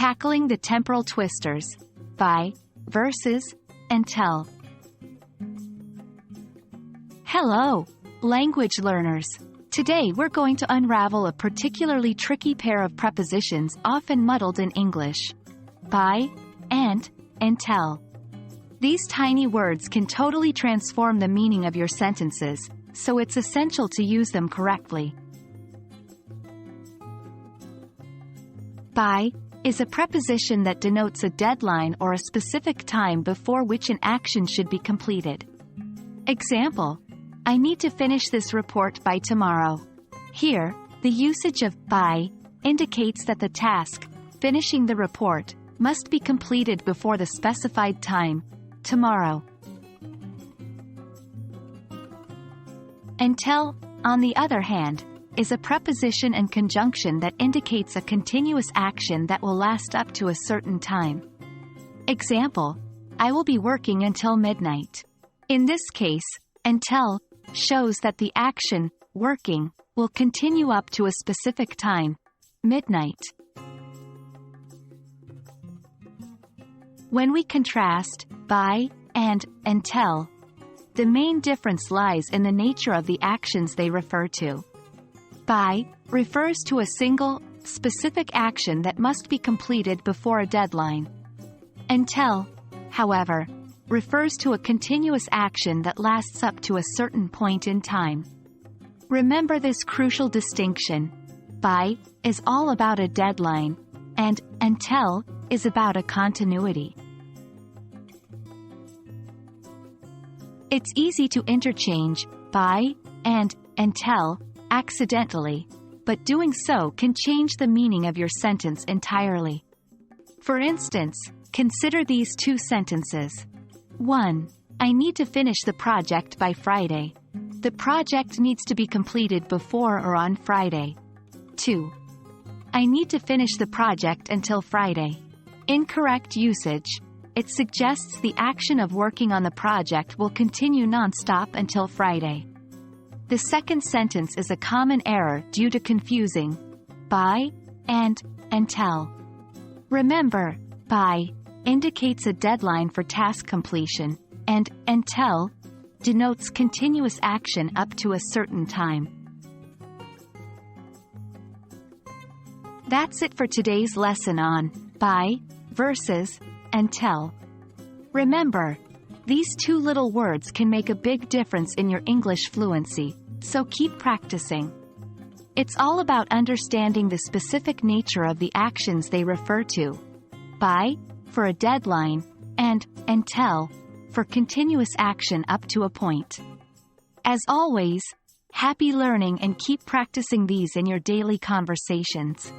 Tackling the temporal twisters. By, versus, until. Hello, language learners. Today we're going to unravel a particularly tricky pair of prepositions often muddled in English. By, and, until. These tiny words can totally transform the meaning of your sentences, so it's essential to use them correctly. By is a preposition that denotes a deadline or a specific time before which an action should be completed. Example: I need to finish this report by tomorrow. Here, the usage of by indicates that the task, finishing the report, must be completed before the specified time, tomorrow. Until, on the other hand, is a preposition and conjunction that indicates a continuous action that will last up to a certain time. Example: I will be working until midnight. In this case, until shows that the action, working, will continue up to a specific time, midnight. When we contrast by and until, the main difference lies in the nature of the actions they refer to. By refers to a single, specific action that must be completed before a deadline. Until, however, refers to a continuous action that lasts up to a certain point in time. Remember this crucial distinction. By is all about a deadline, and until is about a continuity. It's easy to interchange by and until accidentally, but doing so can change the meaning of your sentence entirely. For instance, consider these two sentences. 1. I need to finish the project by Friday. The project needs to be completed before or on Friday. 2. I need to finish the project until Friday. Incorrect usage. It suggests the action of working on the project will continue non-stop until Friday. The second sentence is a common error due to confusing by and until. Remember, by indicates a deadline for task completion, and until denotes continuous action up to a certain time. That's it for today's lesson on by versus until. Remember, these two little words can make a big difference in your English fluency, so keep practicing. It's all about understanding the specific nature of the actions they refer to. By for a deadline, and until for continuous action up to a point. As always, happy learning and keep practicing these in your daily conversations.